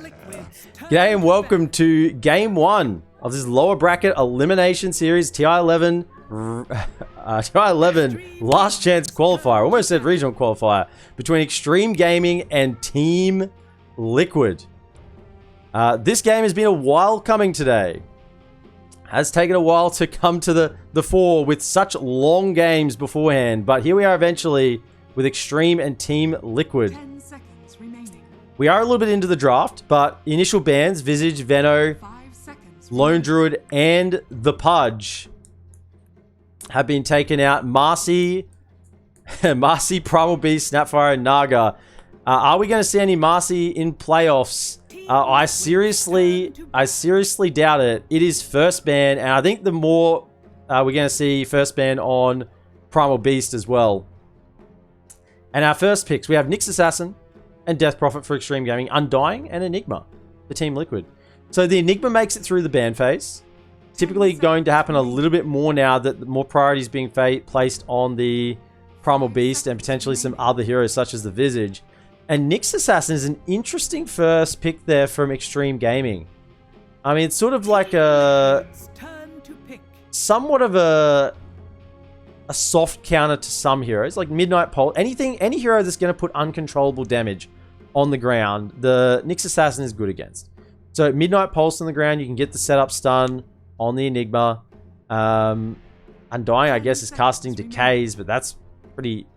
G'day and welcome to game 1 of this lower bracket elimination series TI11 TI11 last chance qualifier. Almost said regional qualifier between XtremeGaming and TeamLiquid. This game has been a while coming today. Has taken a while to come to the fore with such long games beforehand, but here we are eventually with Xtreme and TeamLiquid. 10 seconds remaining. We are a little bit into the draft, but initial bans, Visage, Veno, 5 seconds Lone Druid, and the Pudge have been taken out. Marcy, Primal Beast, Snapfire, and Naga. Are we going to see any Marcy in playoffs? I seriously doubt it. It is first ban, and I think the more we're going to see first ban on Primal Beast as well. And our first picks, we have Nyx Assassin and Death Prophet for XtremeGaming, Undying, and Enigma for TeamLiquid. So the Enigma makes it through the ban phase. Typically going to happen a little bit more now that more priority is being placed on the Primal Beast and potentially some other heroes such as the Visage. And Nyx Assassin is an interesting first pick there from XtremeGaming. I mean, it's sort of like somewhat of a soft counter to some heroes, like Midnight Pulse. Any hero that's going to put uncontrollable damage on the ground, the Nyx Assassin is good against. So Midnight Pulse on the ground, you can get the setup stun on the Enigma. Undying, I guess, is casting Decays, but that's pretty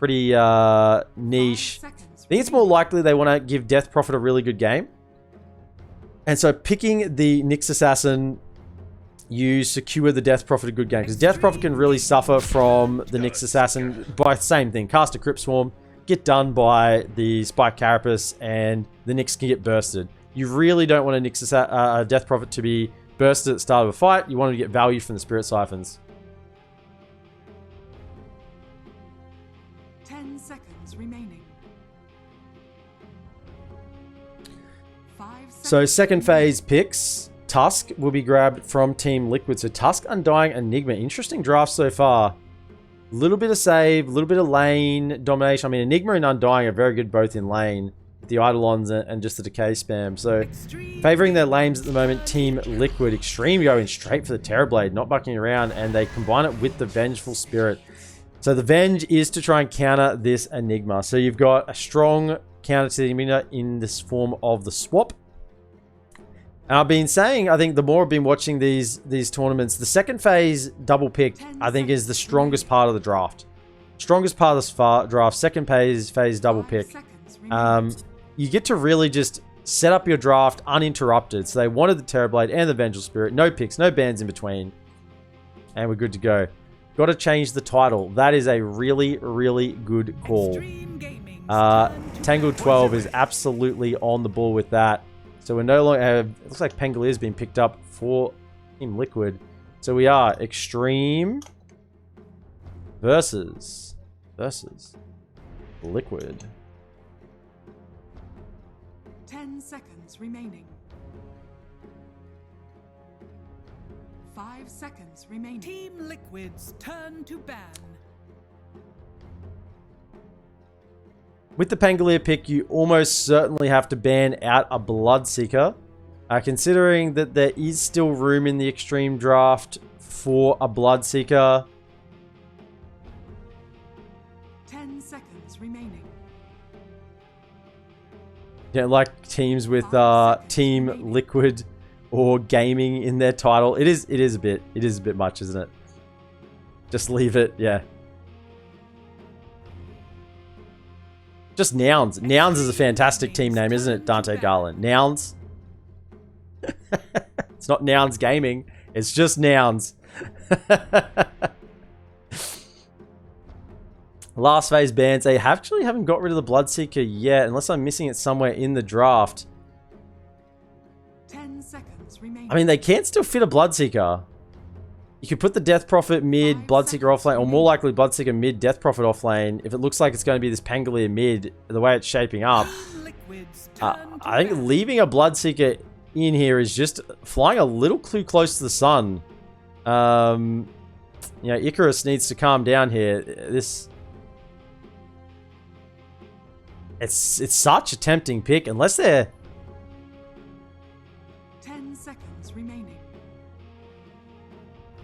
niche. I think it's more likely they want to give Death Prophet a really good game. And so picking the Nyx Assassin, you secure the Death Prophet a good game. Because Death Prophet can really suffer from the Nyx Assassin by the same thing. Cast a Crypt Swarm, get done by the Spike Carapace, and the Nyx can get bursted. You really don't want a Death Prophet to be bursted at the start of a fight. You want to get value from the Spirit Siphons. 10 seconds remaining. 5 seconds. So second phase picks, Tusk will be grabbed from TeamLiquid. So Tusk, Undying, Enigma. Interesting draft so far. A little bit of save, a little bit of lane domination. I mean, Enigma and Undying are very good both in lane. The Eidolons and just the decay spam. So favoring their lanes at the moment, TeamLiquid. Xtreme going straight for the Terrorblade, not bucking around, and they combine it with the Vengeful Spirit. So the Venge is to try and counter this Enigma. So you've got a strong counter to the Enigma in this form of the swap. And I've been saying, I think the more I've been watching these tournaments, the second phase double pick, I think, is the strongest part of the draft. Strongest part of this draft, second phase double pick. You get to really just set up your draft uninterrupted. So they wanted the Terrorblade and the Vengeful Spirit. No picks, no bans in between. And we're good to go. Got to change the title. That is a really, really good call. Tangled 12 is absolutely on the ball with that. So we're no longer... it looks like Pangolier has been picked up for TeamLiquid. So we are Xtreme versus Liquid. 10 seconds remaining. 5 seconds remaining. TeamLiquid's turn to ban. With the Pangolier pick, you almost certainly have to ban out a Bloodseeker. Considering that there is still room in the Xtreme draft for a Bloodseeker. 10 seconds remaining. Yeah, like teams with TeamLiquid or gaming in their title. It is a bit much, isn't it? Just leave it, yeah. Just Nouns. Nouns is a fantastic team name, isn't it, Dante Garland? Nouns. It's not Nouns Gaming. It's just Nouns. Last phase bans. They actually haven't got rid of the Bloodseeker yet, unless I'm missing it somewhere in the draft. 10 seconds remaining. I mean, they can still fit a Bloodseeker. You could put the Death Prophet mid, Bloodseeker offlane, or more likely Bloodseeker mid, Death Prophet offlane. If it looks like it's going to be this Pangolier mid, the way it's shaping up, I think leaving a Bloodseeker in here is just flying a little too close to the sun. You know, Icarus needs to calm down here. It's such a tempting pick, unless they're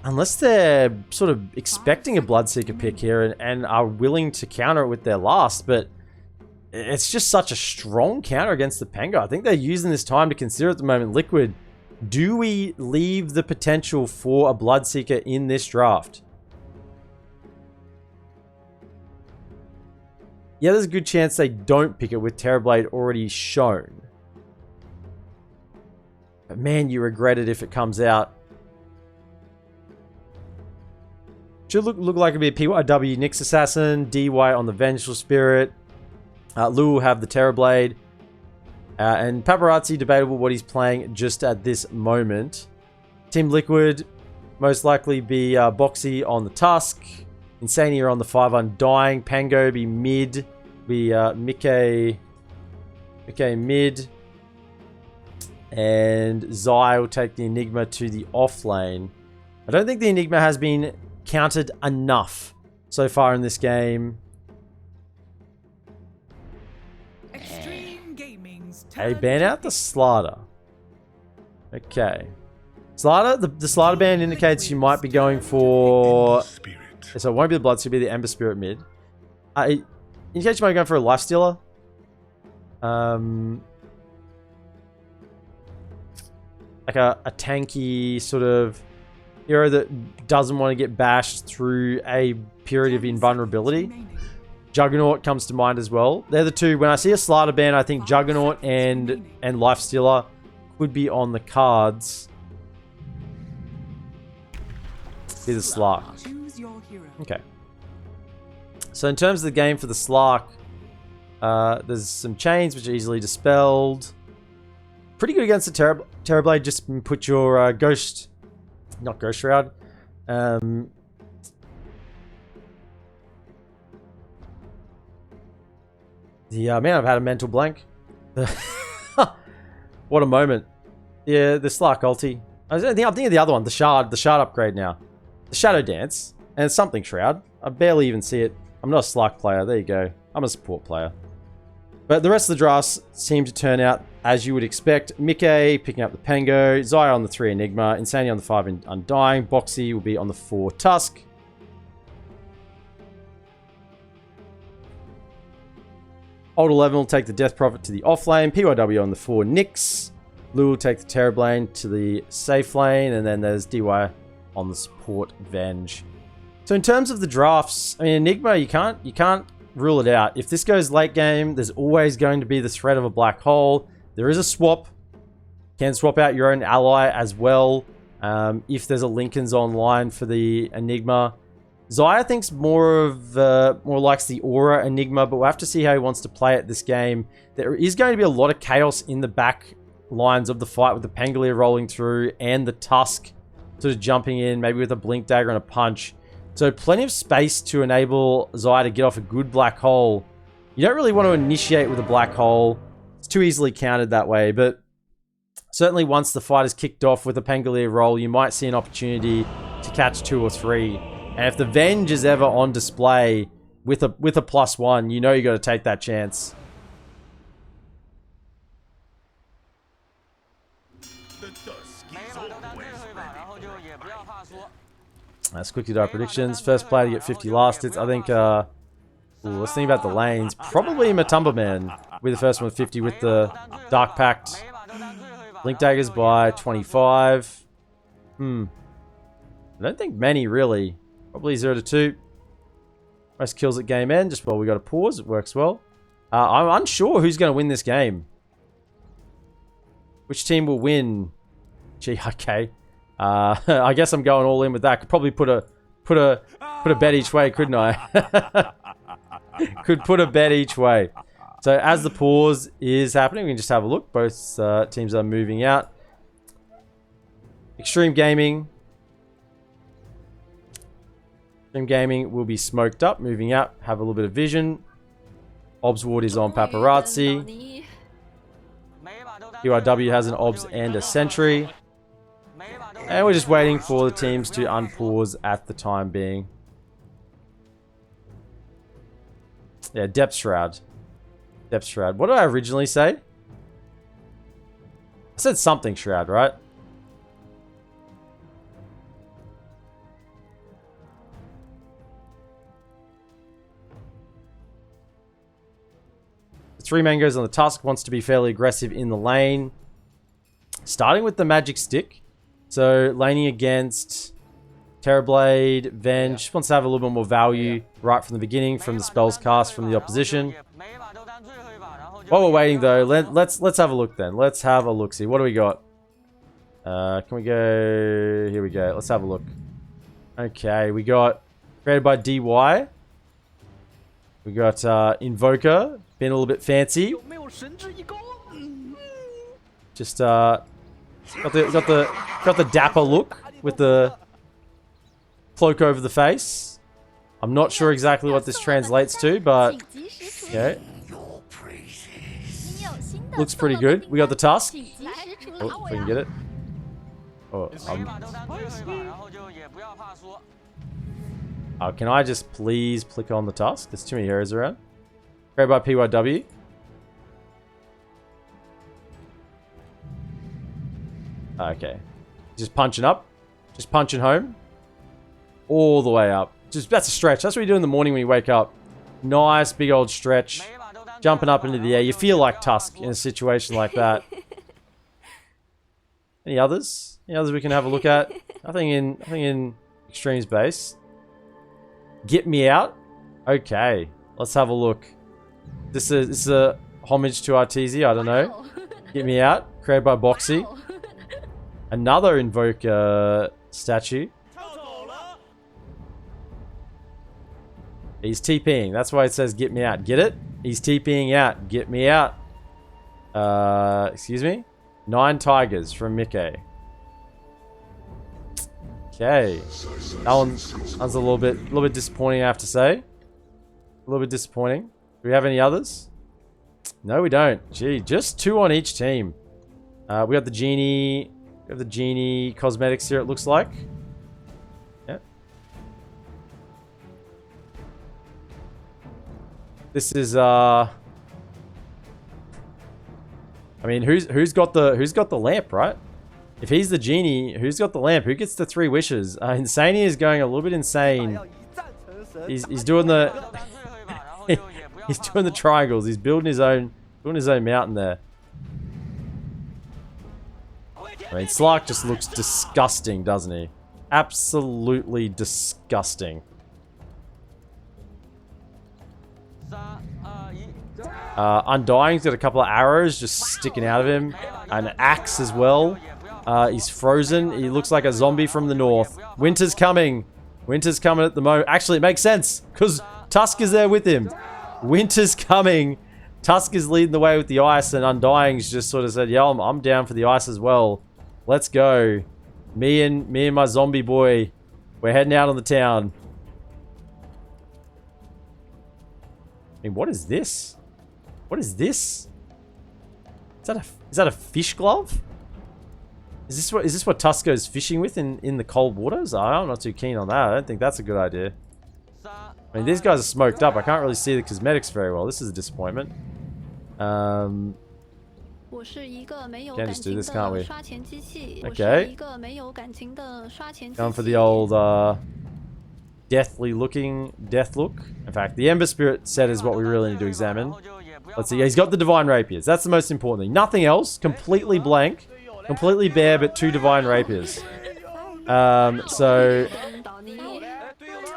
Unless they're sort of expecting a Bloodseeker pick here and are willing to counter it with their last, but it's just such a strong counter against the Penga. I think they're using this time to consider at the moment. Liquid, do we leave the potential for a Bloodseeker in this draft? Yeah, there's a good chance they don't pick it with Terrorblade already shown. But man, you regret it if it comes out. Should look like it'd be a PYW Nyx Assassin, DY on the Vengeful Spirit. Lou will have the Terrorblade. And Paparazzi, debatable what he's playing just at this moment. TeamLiquid, most likely be Boxy on the Tusk. Insania on the 5 Undying. Pango be mid. Be Mickey mid. And Zai will take the Enigma to the off lane. I don't think the Enigma has been counted enough so far in this game. XtremeGaming's Hey, ban out the Slaughter. Okay. Slaughter, the Slaughter ban indicates you might be going for... So it won't be the Blood, so it'll be the Ember Spirit mid. It indicates you might be going for a Lifestealer. Like a tanky sort of hero that doesn't want to get bashed through a period of invulnerability. Juggernaut comes to mind as well. They're the two. When I see a Slaughter ban, I think Juggernaut and Lifestealer could be on the cards. Be the Slark. Okay. So in terms of the game for the Slark, there's some chains which are easily dispelled. Pretty good against the Terrorblade. Just put your Ghost... Not Ghost Shroud. Man, I've had a mental blank. What a moment. Yeah, the Slark ulti. I'm thinking of the other one, the Shard upgrade now. The Shadow Dance. And Something Shroud. I barely even see it. I'm not a Slark player. There you go. I'm a support player. But the rest of the drafts seem to turn out as you would expect. Mickey picking up the Pango. Zaya on the 3 Enigma. Insanity on the 5 Undying. Boxy will be on the 4 Tusk. Old 11 will take the Death Prophet to the off lane. PYW on the 4 Nyx. Lou will take the Terrorblade to the safe lane. And then there's DY on the support Venge. So in terms of the drafts, I mean, Enigma, you can't rule it out. If this goes late game, there's always going to be the threat of a black hole. There is a swap. You can swap out your own ally as well. If there's a Lincoln's online for the Enigma. Zaya thinks more likes the Aura Enigma, but we'll have to see how he wants to play it this game. There is going to be a lot of chaos in the back lines of the fight with the Pangolier rolling through and the Tusk sort of jumping in, maybe with a Blink Dagger and a punch. So plenty of space to enable Zaya to get off a good black hole. You don't really want to initiate with a black hole. It's too easily countered that way, but certainly once the fight is kicked off with a Pangolier roll, you might see an opportunity to catch 2 or 3. And if the Venge is ever on display with a +1, you know you got to take that chance. Let's quickly do our predictions. First player to get 50 last hits. I think, let's think about the lanes. Probably Matumba Man. Will be the first one with 50 with the Dark Pact. Blink Daggers by 25. I don't think many, really. Probably 0 to 2. Most kills at game end. Just while we got a pause. It works well. I'm unsure who's going to win this game. Which team will win? Gee, okay. I guess I'm going all in with that. Could probably put a bet each way, couldn't I? Could put a bet each way. So as the pause is happening, we can just have a look. Both teams are moving out. XtremeGaming. XtremeGaming will be smoked up, moving out. Have a little bit of vision. Obs Ward is on Paparazzi. URW has an Obs and a Sentry. And we're just waiting for the teams to unpause at the time being. Yeah, Depth Shroud. Depth Shroud. What did I originally say? I said Something Shroud, right? 3 main goes on the Tusk, wants to be fairly aggressive in the lane. Starting with the magic stick. So laning against Terrorblade, Venge. Just wants to have a little bit more value right from the beginning, from the spells cast from the opposition. While we're waiting though, let's have a look then. Let's have a look. See, what do we got? Can we go? Here we go. Let's have a look. Okay, we got created by DY. We got Invoker, being a little bit fancy. Just got the dapper look with the cloak over the face. I'm not sure exactly what this translates to, but yeah, looks pretty good. We got the Tusk. Oh, if we can get it. Oh, can I just please click on the Tusk? There's too many heroes around. Created by PYW. Okay. Just punching up. Just punching home. All the way up. That's a stretch. That's what you do in the morning when you wake up. Nice big old stretch. Jumping up into the air. You feel like Tusk in a situation like that. Any others? Any others we can have a look at? Nothing in Xtreme's base. Get me out. Okay, let's have a look. This is a homage to Arteezy. I don't know. Get me out. Created by Boxy. Another Invoker statue. He's TPing. That's why it says get me out. Get it? He's TPing out. Get me out. Excuse me? 9 tigers from Mickey. Okay. That one's a little bit disappointing, I have to say. A little bit disappointing. Do we have any others? No, we don't. Gee, just 2 on each team. We got the genie. We have the genie cosmetics here, it looks like. Yep. This is I mean, who's got the lamp, right? If he's the genie, who's got the lamp? Who gets the 3 wishes? Insania is going a little bit insane. He's doing the he's doing the triangles. He's building his own mountain there. I mean, Slark just looks disgusting, doesn't he? Absolutely disgusting. Undying's got a couple of arrows just sticking out of him. An axe as well. He's frozen. He looks like a zombie from the north. Winter's coming. Winter's coming at the moment. Actually, it makes sense because Tusk is there with him. Winter's coming. Tusk is leading the way with the ice, and Undying's just sort of said, "Yeah, I'm down for the ice as well. Let's go. Me and my zombie boy. We're heading out on the town." I mean, what is this? What is this? Is that a fish glove? Is this what Tusk goes fishing with in the cold waters? I'm not too keen on that. I don't think that's a good idea. I mean, these guys are smoked up. I can't really see the cosmetics very well. This is a disappointment. Can just do this, can't we? Okay. Going for the old deathly looking death look. In fact, the Ember Spirit set is what we really need to examine. Let's see. Yeah, he's got the Divine Rapiers. That's the most important thing. Nothing else. Completely blank. Completely bare, but 2 Divine Rapiers. So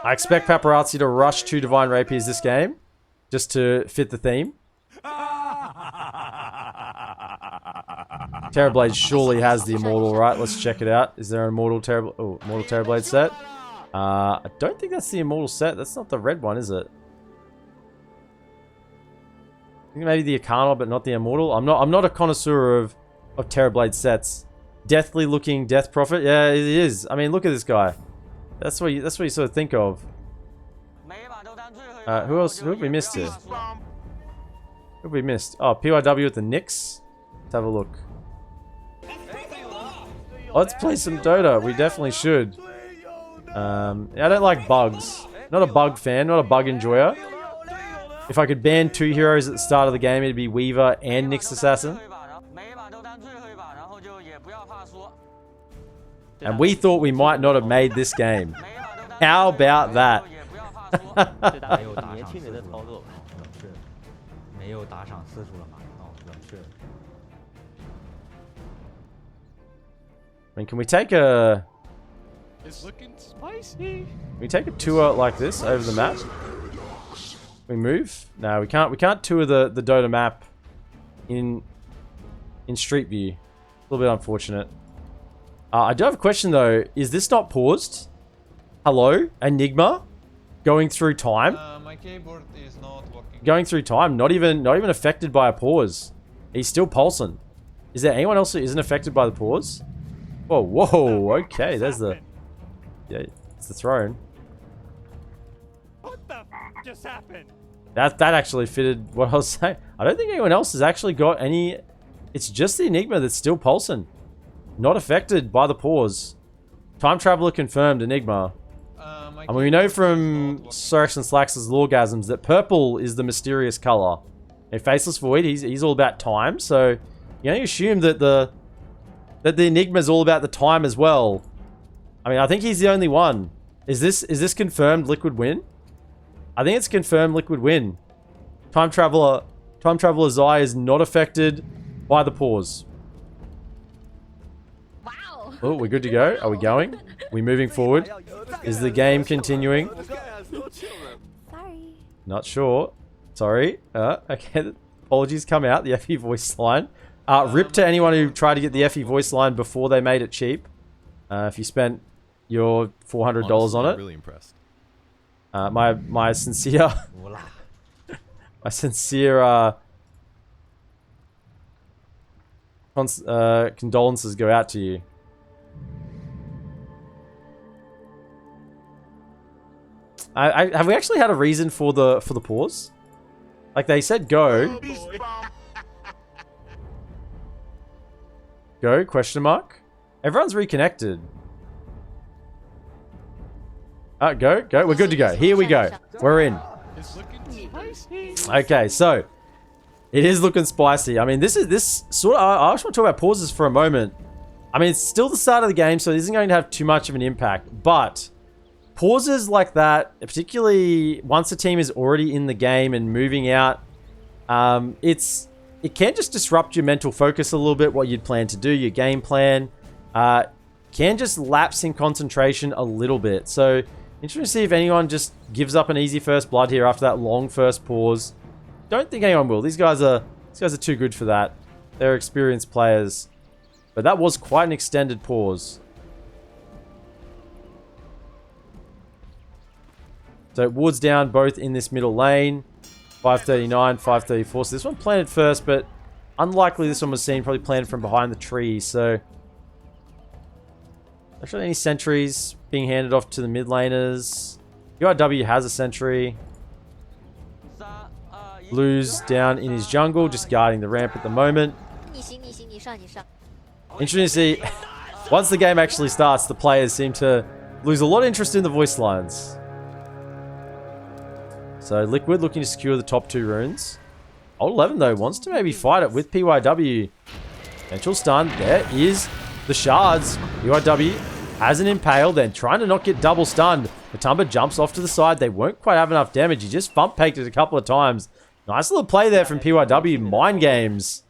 I expect Paparazzi to rush 2 Divine Rapiers this game, just to fit the theme. Terrorblade surely has the Immortal, right? Let's check it out. Is there an Immortal Terrorblade set? I don't think that's the Immortal set. That's not the red one, is it? I think maybe the Arcana, but not the Immortal. I'm not a connoisseur of Terrorblade sets. Deathly looking Death Prophet. Yeah, it is. I mean, look at this guy. That's what you sort of think of. Who else? Who have we missed here? Who have we missed? Oh, PYW with the Nyx. Let's have a look. Let's play some Dota. We definitely should. I don't like bugs. Not a bug fan. Not a bug enjoyer. If I could ban 2 heroes at the start of the game, it'd be Weaver and Nyx Assassin. And we thought we might not have made this game. How about that? 有打赏次数了吗？哦，冷却了。 I mean, can we take a... It's looking spicy. Can we take a tour like this over the map? We move? No, we can't. We can't tour the Dota map in Street View. A little bit unfortunate. I do have a question though. Is this not paused? Hello, Enigma, going through time. My keyboard is not working. Going through time. Not even affected by a pause. He's still pulsing. Is there anyone else who isn't affected by the pause? Whoa, whoa. Okay, there's the. Yeah, it's the throne. What the f just happened? That actually fitted what I was saying. I don't think anyone else has actually got any... It's just the Enigma that's still pulsing. Not affected by the pause. Time Traveler confirmed Enigma. I mean, we know from Sorex and Slax's Lawgasms that purple is the mysterious color. A Faceless Void, he's all about time, so you only assume that the Enigma is all about the time as well. I mean, I think he's the only one. Is this confirmed Liquid win? I think it's confirmed Liquid win. Time Traveler Zai is not affected by the pause. Wow. Oh, we're good to go. Are we going? We moving forward? Is the game continuing? Sorry. Not sure. Sorry. Okay. Apologies come out. The FE voice line. Rip to anyone who tried to get the FE voice line before they made it cheap. If you spent your $400 on it. Really impressed. My sincere my sincere condolences go out to you. Have we actually had a reason for the pause? Like they said go. Go, question mark. Everyone's reconnected. Go. We're good to go. Here we go. We're in. It's looking spicy. Okay, so it is looking spicy. I mean, this sort of. I just want to talk about pauses for a moment. I mean, it's still the start of the game, so it isn't going to have too much of an impact. But pauses like that, particularly once a team is already in the game and moving out, it can just disrupt your mental focus a little bit. What you'd plan to do, your game plan, can just lapse in concentration a little bit. So interesting to see if anyone just gives up an easy first blood here after that long first pause. Don't think anyone will. These guys are too good for that. They're experienced players. But that was quite an extended pause. So wards down both in this middle lane. 539, 534. So this one planted first, but unlikely this one was seen. Probably planted from behind the trees. So actually any sentries being handed off to the mid laners. URW has a sentry. Blue's down in his jungle, just guarding the ramp at the moment. Interesting to see, once the game actually starts, the players seem to lose a lot of interest in the voice lines. So Liquid looking to secure the top 2 runes. Old 11 though wants to maybe fight it with PYW. Potential stun. There is the shards. PYW has an impale, then trying to not get double stunned. Matumba jumps off to the side. They won't quite have enough damage. He just bump peked it a couple of times. Nice little play there from PYW. Mind games.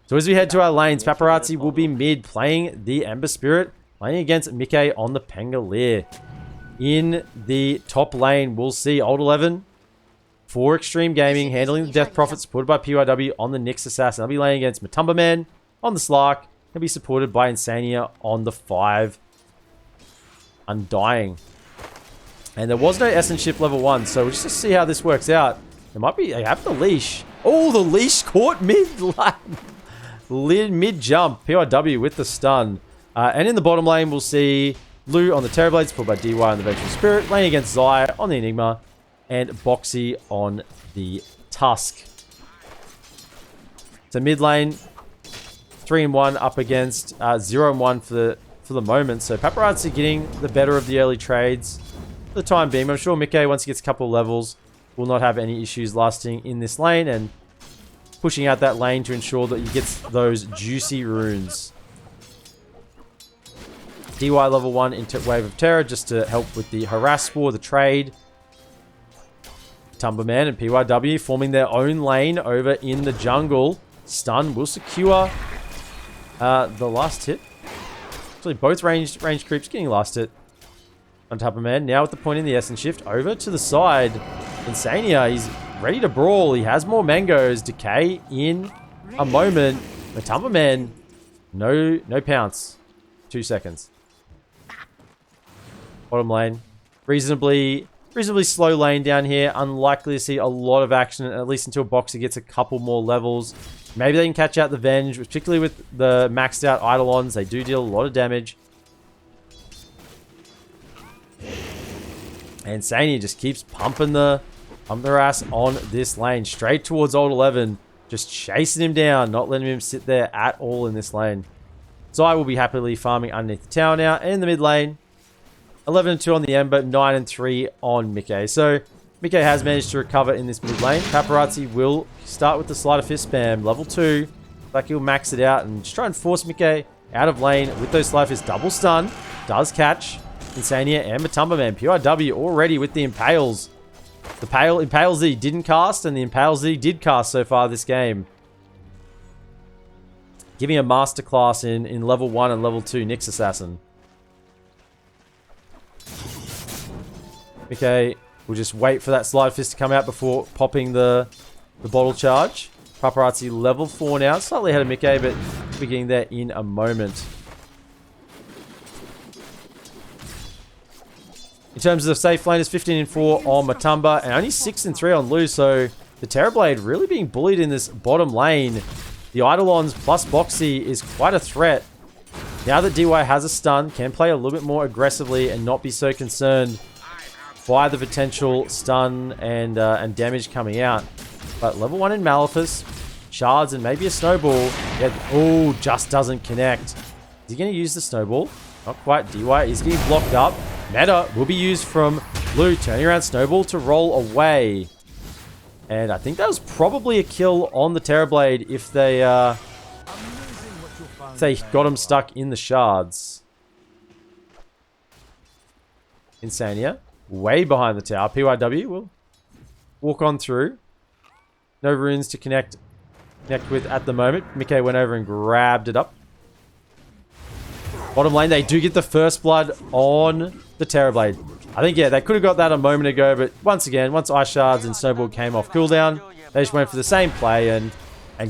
So as we head to our lanes, Paparazzi will be mid, playing the Ember Spirit, playing against Mickey on the Pangolier. In the top lane, we'll see Old 11 for XtremeGaming, handling the Death Prophet, supported by PYW on the Nyx Assassin. They'll be laying against Matumba Man on the Slark. He'll be supported by Insania on the 5 Undying. And there was no Essence Shift level 1, so we'll just see how this works out. There might be, they have the leash. Oh, the leash caught mid-jump. PYW with the stun. And in the bottom lane, we'll see Blue on the Terrorblade, supported by DY on the Vengeful Spirit, laying against Zai on the Enigma, and Boxy on the Tusk. So mid lane, 3-1 up against 0-1 for the moment. So Paparazzi getting the better of the early trades for the time being. I'm sure Mickey, once he gets a couple of levels, will not have any issues lasting in this lane and pushing out that lane to ensure that he gets those juicy runes. DY level 1 into Wave of Terror just to help with the harass spore, the trade. Tumberman and PYW forming their own lane over in the jungle. Stun will secure the last hit. Actually, both ranged creeps getting last hit on Tumberman. Now with the point in the essence shift over to the side. Insania, he's ready to brawl. He has more mangoes. Decay in a moment. The Tumberman, no pounce. 2 seconds. Bottom lane. Reasonably slow lane down here. Unlikely to see a lot of action, at least until Boxer gets a couple more levels. Maybe they can catch out the Venge, particularly with the maxed out Eidolons. They do deal a lot of damage. And Sania just keeps pumping their ass on this lane. Straight towards Old 11. Just chasing him down. Not letting him sit there at all in this lane. Zai will be happily farming underneath the tower now. And in the mid lane, 11-2 on the Ember, 9-3 on Mickey. So, Mickey has managed to recover in this mid lane. Paparazzi will start with the Sleight of Fist spam. Level 2. Like he'll max it out and just try and force Mickey out of lane with those Sleight of Fist. Double stun. Does catch Insania and Matumberman. PYW already with the Impales. The Impales that he didn't cast and the Impales that he did cast so far this game. Giving a masterclass in level 1 and level 2 Nyx Assassin. Okay, we'll just wait for that Slide Fist to come out before popping the bottle charge. Paparazzi level 4 now. Slightly ahead of Mickey, but we'll be getting there in a moment. In terms of safe laners, 15-4 on Matumba and only 6-3 on Lu, so the Terrorblade really being bullied in this bottom lane. The Eidolons plus Boxy is quite a threat. Now that DY has a stun, can play a little bit more aggressively and not be so concerned by the potential stun and damage coming out. But level 1 in Maleficus, shards and maybe a snowball. Yeah, oh, just doesn't connect. Is he going to use the snowball? Not quite. DY is getting blocked up. Meta will be used from Blue, turning around snowball to roll away. And I think that was probably a kill on the Terrorblade if they got him stuck in the shards. Insania, way behind the tower. PYW will walk on through. No runes to connect with at the moment. Mickey went over and grabbed it up. Bottom lane, they do get the first blood on the Terrorblade. I think, yeah, they could have got that a moment ago, but once again, once Ice Shards and Snowball came off cooldown, they just went for the same play and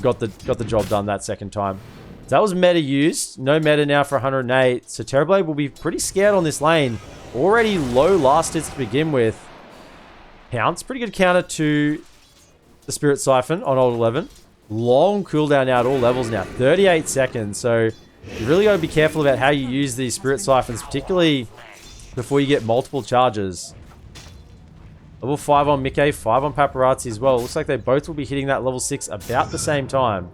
got the job done that second time. So that was meta used. No meta now for 108. So Terrorblade will be pretty scared on this lane. Already low last hits to begin with. Pounce, pretty good counter to the Spirit Siphon on Old 11. Long cooldown now at all levels now. 38 seconds. So you really got to be careful about how you use these Spirit Siphons, particularly before you get multiple charges. Level 5 on Mickey, 5 on Paparazzi as well. Looks like they both will be hitting that level 6 about the same time.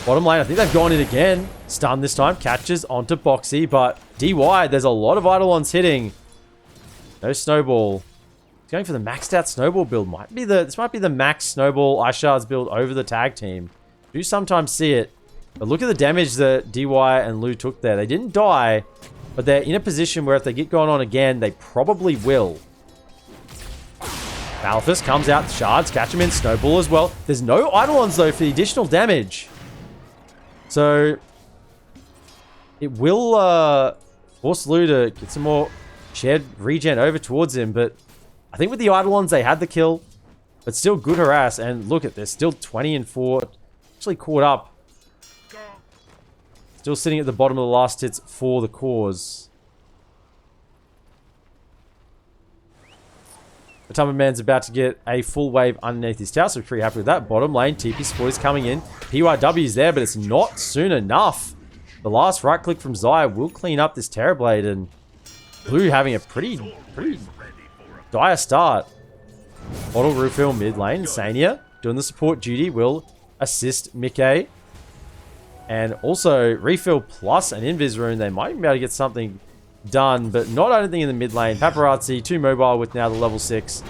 Bottom lane, I think they've gone in again. Stun this time, catches onto Boxy, but DY, there's a lot of Eidolons hitting. No snowball. He's going for the maxed out snowball build. This might be the max snowball Ice Shards build over the tag team. Do sometimes see it. But look at the damage that DY and Lu took there. They didn't die, but they're in a position where if they get going on again, they probably will. Maleficus comes out, shards, catch him in, snowball as well. There's no Eidolons though for the additional damage. So it will force Lu to get some more shared regen over towards him, but I think with the Eidolons they had the kill, but still good harass. And look at this, still 20-4, actually caught up. Still sitting at the bottom of the last hits for the cause. The Tumberman's about to get a full wave underneath his tower, so we're pretty happy with that. Bottom lane, TP Sport is coming in. PYW's there, but it's not soon enough. The last right click from Zaya will clean up this Terrorblade, and Blue having a pretty dire start. Bottle refill mid lane. Sania doing the support duty will assist Mickey. And also, refill plus an invis rune. They might even be able to get something done, but not anything in the mid lane. Paparazzi, too mobile with now the level 6.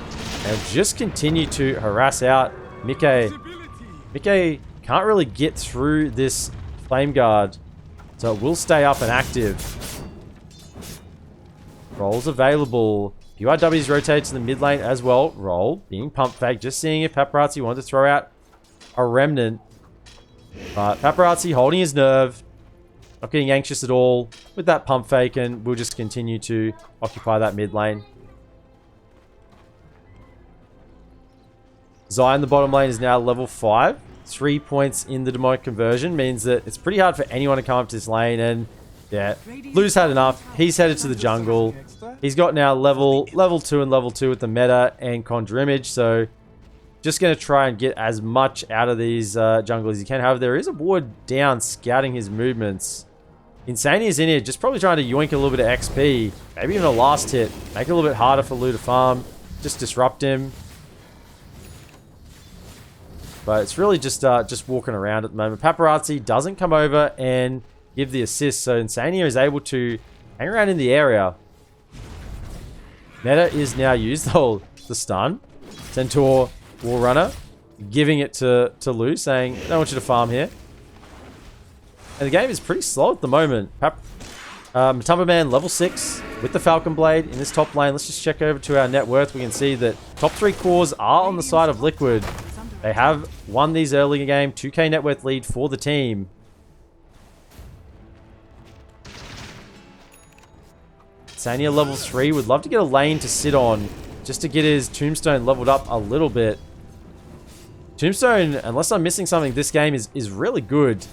And just continue to harass out Mickey. Mickey can't really get through this Flame Guard, so it will stay up and active. Rolls available. PYW's rotated to the mid lane as well. Roll, being pump fake, just seeing if Paparazzi wanted to throw out a remnant. But Paparazzi holding his nerve, not getting anxious at all with that pump fake, and we'll just continue to occupy that mid lane. Zion, the bottom lane, is now level 5. 3 points in the demonic conversion means that it's pretty hard for anyone to come up to this lane, and yeah, Lou's had enough. He's headed to the jungle. He's got now level 2 and level 2 with the meta and conjure image, so just going to try and get as much out of these jungle as he can. However, there is a ward down scouting his movements. Insania is in here, just probably trying to yoink a little bit of XP, maybe even a last hit, make it a little bit harder for Lou to farm, just disrupt him. But it's really just walking around at the moment. Paparazzi doesn't come over and give the assist, so Insania is able to hang around in the area. Meta is now used. Oh, the stun. Centaur, War Runner, giving it to Lou, saying, I don't want you to farm here. And the game is pretty slow at the moment. Matumba Man, level 6, with the Falcon Blade in this top lane. Let's just check over to our net worth. We can see that top 3 cores are on the side of Liquid. They have won these early game. 2k net worth lead for the team. Sania level 3. Would love to get a lane to sit on, just to get his Tombstone leveled up a little bit. Tombstone, unless I'm missing something, this game is really good.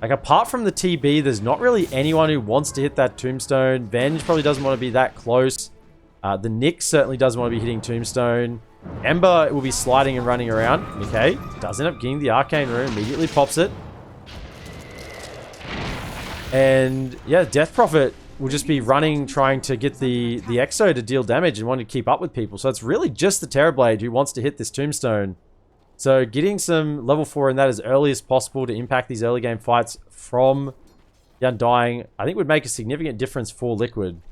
Like, apart from the TB, there's not really anyone who wants to hit that Tombstone. Venge probably doesn't want to be that close. The Nick certainly doesn't want to be hitting Tombstone. Ember will be sliding and running around. Okay, does end up getting the Arcane Rune, immediately pops it. And yeah, Death Prophet will just be running, trying to get the Exo to deal damage and wanting to keep up with people. So it's really just the Terrorblade who wants to hit this Tombstone. So getting some level 4 in that as early as possible to impact these early game fights from the Undying, I think would make a significant difference for Liquid.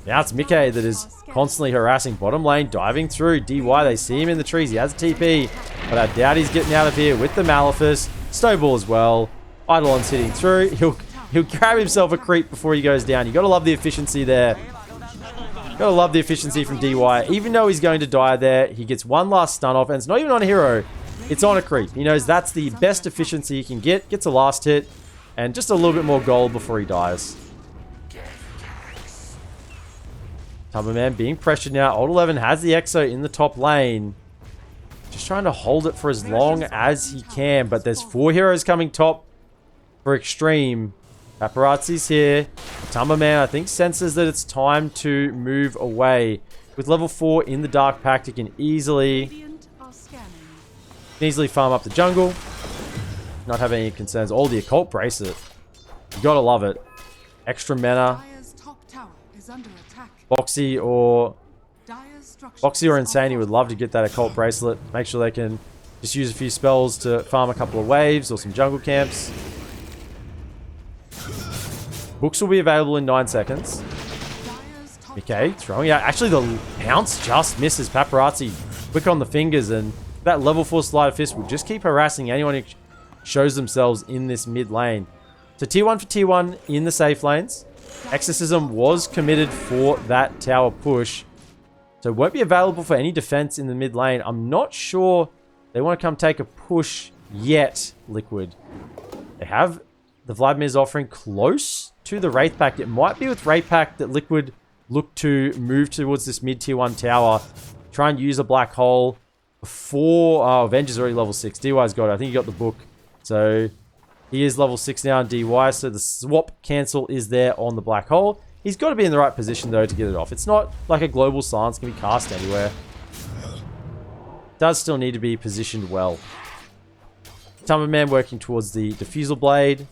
Now it's Mickey that is constantly harassing bottom lane, diving through. DY, they see him in the trees. He has a TP, but I doubt he's getting out of here with the Malefice. Snowball as well. Eidolon's hitting through. He'll grab himself a creep before he goes down. You got to love the efficiency there. Gotta love the efficiency from DY. Even though he's going to die there, he gets one last stun off, and it's not even on a hero. It's on a creep. He knows that's the best efficiency he can get. Gets a last hit, and just a little bit more gold before he dies. Tumberman being pressured now. Old 11 has the Exo in the top lane. Just trying to hold it for as long as he can, but there's 4 heroes coming top for Xtreme. Paparazzi's here. Tumberman, I think, senses that it's time to move away. With level 4 in the Dark Pact, he can easily farm up the jungle. Not have any concerns. Oh, the Occult Bracelet. You gotta love it. Extra mana. Boxy or Insani would love to get that Occult Bracelet. Make sure they can just use a few spells to farm a couple of waves or some jungle camps. Books will be available in 9 seconds. Okay, throwing out. Actually, the pounce just misses Paparazzi. Quick on the fingers, and that level 4 Sleight of Fist will just keep harassing anyone who shows themselves in this mid lane. So T1 for T1 in the safe lanes. Exorcism was committed for that tower push, so it won't be available for any defense in the mid lane. I'm not sure they want to come take a push yet, Liquid. They have the Vladimir's offering close to the Wraith Pact. It might be with Wraith Pact that Liquid look to move towards this mid tier 1 tower. Try and use a black hole before... Oh, Avenger's already level 6. DY's got it. I think he got the book. So he is level 6 now in DY. So the swap cancel is there on the black hole. He's got to be in the right position though to get it off. It's not like a global silence can be cast anywhere. Does still need to be positioned well. Tumberman working towards the Diffusal Blade.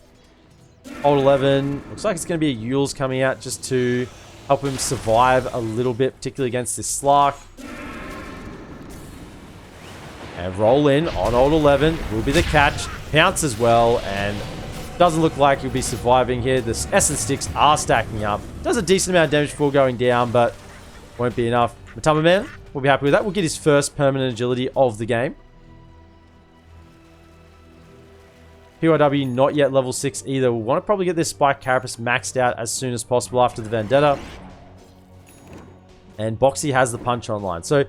Old 11. Looks like it's going to be a Yule's coming out just to help him survive a little bit, particularly against this Slark. And roll in on Old 11 will be the catch. Pounce as well, and doesn't look like he'll be surviving here. The Essence Sticks are stacking up. Does a decent amount of damage before going down, but won't be enough. Matumba will be happy with that. We'll get his first permanent agility of the game. PYW not yet level 6 either. We'll want to probably get this Spike Carapace maxed out as soon as possible after the Vendetta. And Boxy has the punch online. So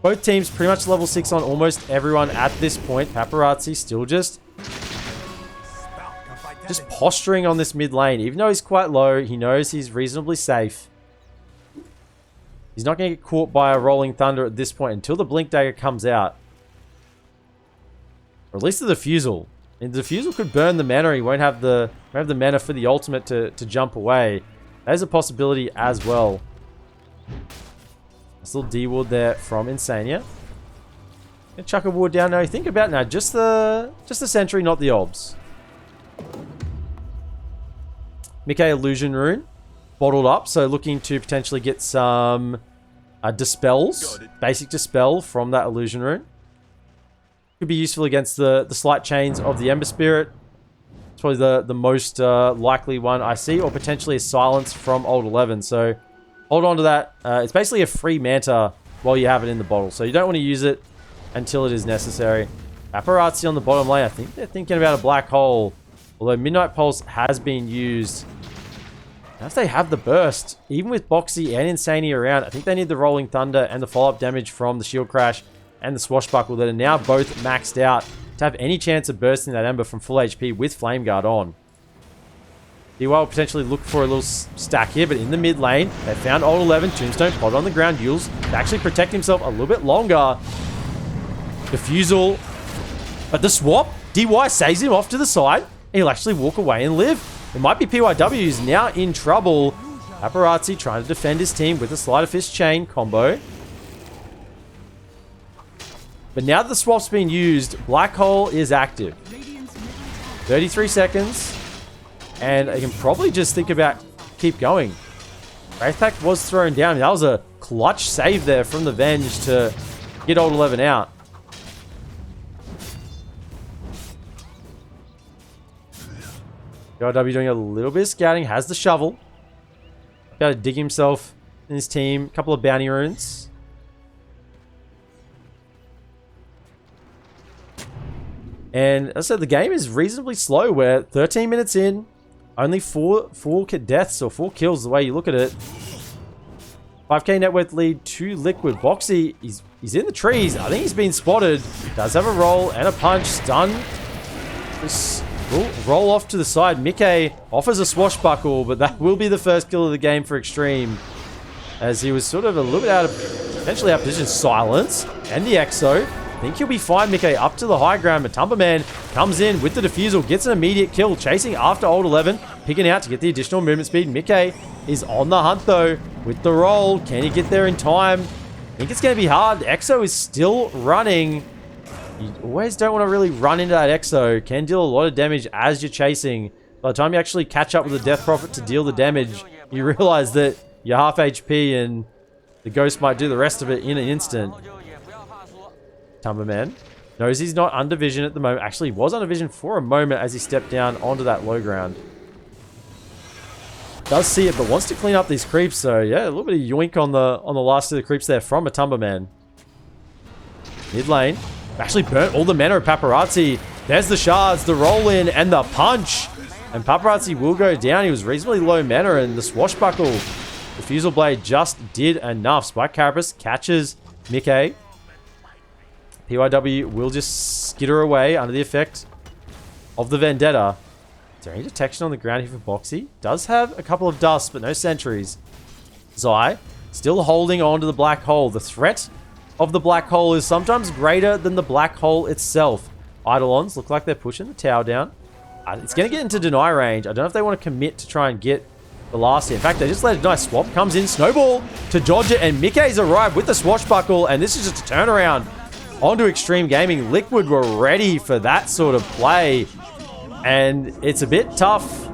both teams pretty much level 6 on almost everyone at this point. Paparazzi still just posturing on this mid lane. Even though he's quite low, he knows he's reasonably safe. He's not going to get caught by a Rolling Thunder at this point until the Blink Dagger comes out. Or at least the Diffusal. And the Diffusal could burn the mana. He won't have the mana for the ultimate to jump away. That is a possibility as well. Nice little D-Ward there from Insania. Gonna chuck a ward down now. Think about now. Just the Sentry, not the Obs. Mickey Illusion Rune. Bottled up. So looking to potentially get some Dispels. Basic Dispel from that Illusion Rune. Could be useful against the slight chains of the Ember Spirit. It's probably the most likely one I see. Or potentially a Silence from Old 11. So hold on to that. It's basically a free Manta while you have it in the bottle. So you don't want to use it until it is necessary. Paparazzi on the bottom lane. I think they're thinking about a Black Hole. Although Midnight Pulse has been used. Now if they have the burst, even with Boxy and Insania around, I think they need the Rolling Thunder and the follow-up damage from the Shield Crash and the Swashbuckle that are now both maxed out to have any chance of bursting that Ember from full HP with Flame Guard on. DY will potentially look for a little stack here, but in the mid lane, they found Old 11, Tombstone, pot on the ground, Yules to actually protect himself a little bit longer. Diffusal, but the swap, DY saves him off to the side, and he'll actually walk away and live. It might be PYW who's now in trouble. Paparazzi trying to defend his team with a Sleight of Fist chain combo. But now that the swap's been used, Black Hole is active. 33 seconds. And I can probably just think about keep going. Wraith Pact was thrown down. That was a clutch save there from the Venge to get Old 11 out. PYW doing a little bit of scouting. Has the shovel. Got to dig himself and his team. A couple of bounty runes. And as I said, the game is reasonably slow. We're 13 minutes in. Only four deaths or 4 kills the way you look at it. 5k net worth lead to Liquid. Boxy, he's in the trees. I think he's been spotted. Does have a roll and a punch. Stun. This will roll off to the side. Mickey offers a swashbuckle, but that will be the first kill of the game for Xtreme. As he was sort of a little bit potentially out of position. Silence and the Exo. I think he'll be fine. Mickey up to the high ground. Matumba Man comes in with the Diffusal, gets an immediate kill, chasing after Old 11, picking out to get the additional movement speed. Mickey is on the hunt though with the roll. Can he get there in time? I think it's going to be hard. Exo is still running. You always don't want to really run into that Exo. Can deal a lot of damage as you're chasing. By the time you actually catch up with the Death Prophet to deal the damage, you realize that you're half HP and the Ghost might do the rest of it in an instant. Tumberman knows he's not under vision at the moment. Actually, he was under vision for a moment as he stepped down onto that low ground. Does see it, but wants to clean up these creeps. So yeah, a little bit of yoink on the last of the creeps there from a Tumberman. Mid lane. Actually burnt all the mana of Paparazzi. There's the shards, the roll in, and the punch. And Paparazzi will go down. He was reasonably low mana, and the swashbuckle. The Fusel Blade just did enough. Spike Carapace catches Mickey. PYW will just skitter away under the effect of the Vendetta. Is there any detection on the ground here for Boxy? Does have a couple of dusts, but no sentries. Zai still holding on to the Black Hole. The threat of the Black Hole is sometimes greater than the Black Hole itself. Eidolons look like they're pushing the tower down. It's going to get into deny range. I don't know if they want to commit to try and get the last hit. In fact, they just let a nice swap. Comes in, Snowball to dodge it, and Mickey's arrived with the swashbuckle, and this is just a turnaround onto XtremeGaming. Liquid were ready for that sort of play, and it's a bit tough.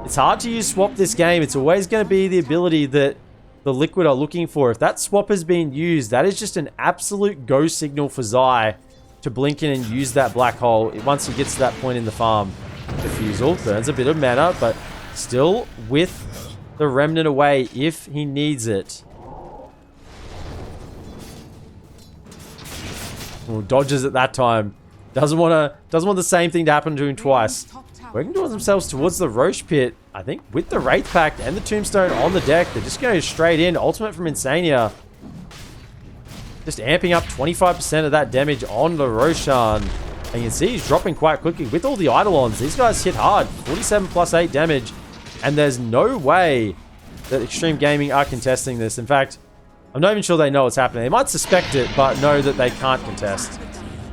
It's hard to use swap this game. It's always going to be the ability that the Liquid are looking for. If that swap has been used, that is just an absolute go signal for Zai to blink in and use that Black Hole once he gets to that point in the farm. Diffusal burns a bit of mana, but still with the Remnant away if he needs it. Well, dodges at that time. Doesn't want the same thing to happen to him twice. working towards themselves towards the Roche pit. I think with the Wraith Pact and the Tombstone on the deck, they're just going straight in. Ultimate from Insania. Just amping up 25% of that damage on the Roshan. And you can see he's dropping quite quickly with all the Eidolons. These guys hit hard. 47 plus 8 damage. And there's no way that XtremeGaming are contesting this. In fact, I'm not even sure they know what's happening. They might suspect it, but know that they can't contest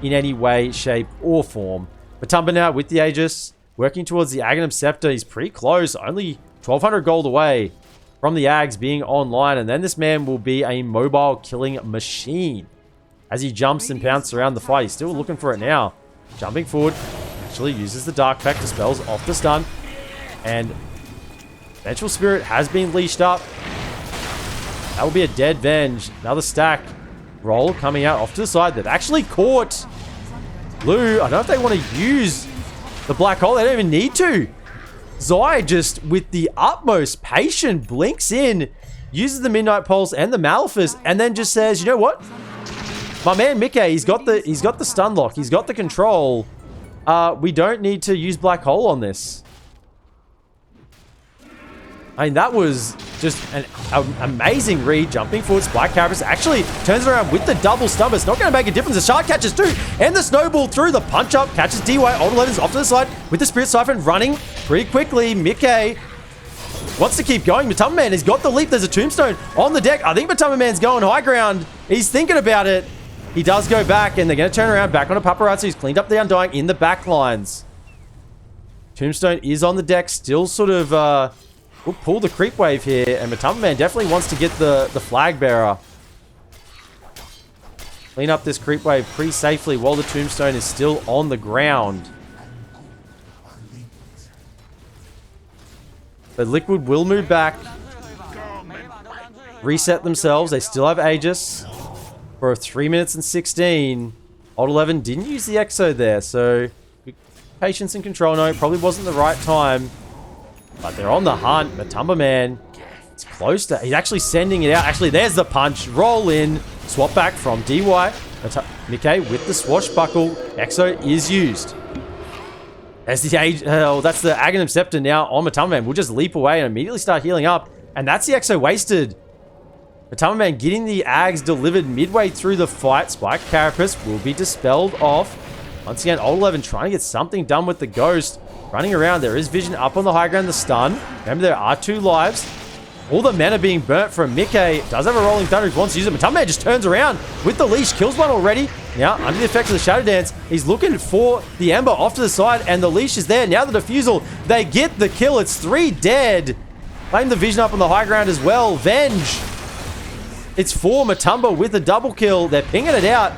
in any way, shape, or form. Matumba now with the Aegis, working towards the Aghanim Scepter. He's pretty close, only 1,200 gold away from the Ags being online. And then this man will be a mobile killing machine. As he jumps and pounces around the fight, he's still looking for it now. Jumping forward, actually uses the Dark Pact, dispels off the stun. And Vengeful Spirit has been leashed up. That will be a dead Venge. Another stack. Roll coming out off to the side. They've actually caught Blue. I don't know if they want to use the Black Hole. They don't even need to. Zai just, with the utmost patience, blinks in, uses the Midnight Pulse and the Malefice, and then just says, you know what? My man Mickey, he's got the stun lock. He's got the control. We don't need to use Black Hole on this. I mean, that was just an amazing read. Jumping forward, Spike Carapace actually turns around with the double stun. It's not going to make a difference. The Shard catches too. And the Snowball through. The punch up catches DY. Old 11's off to the side with the Spirit Siphon running pretty quickly. Mickey wants to keep going. Matumba Man has got the leap. There's a Tombstone on the deck. I think Matumba Man's going high ground. He's thinking about it. He does go back, and they're going to turn around back on a Paparazzi. He's cleaned up the Undying in the back lines. Tombstone is on the deck, still sort of... we'll pull the creep wave here, and Matumba Man definitely wants to get the flag bearer. Clean up this creep wave pretty safely while the Tombstone is still on the ground. But Liquid will move back. Reset themselves. They still have Aegis. For 3 minutes and 16. Old 11 didn't use the Exo there, so patience and control. No, it probably wasn't the right time. But they're on the hunt. Matumba Man, it's close to... He's actually sending it out. Actually, there's the punch. Roll in. Swap back from DY. Mickey with the swashbuckle. Exo is used. That's the that's the Aghanim Scepter now on Matumba Man. We'll just leap away and immediately start healing up. And that's the Exo wasted. Matumba Man getting the Ags delivered midway through the fight. Spike Carapace will be dispelled off. Once again, Old 11 trying to get something done with the Ghost. Running around, there is vision up on the high ground, the stun. Remember, there are 2 lives. All the men are being burnt from Mickey. Does have a Rolling Thunder who wants to use it. Matumba Man just turns around with the leash. Kills one already. Now, under the effect of the Shadow Dance, he's looking for the Ember off to the side, and the leash is there. Now the Diffusal, they get the kill. It's 3 dead. Claim the vision up on the high ground as well. Venge. It's 4 Matumba with a double kill. They're pinging it out.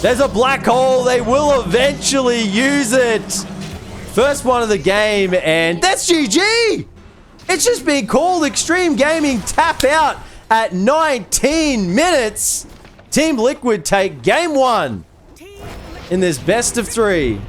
There's a Black Hole. They will eventually use it. First one of the game, and that's GG. It's just been called. XtremeGaming tap out at 19 minutes. TeamLiquid take game 1 in this best of 3.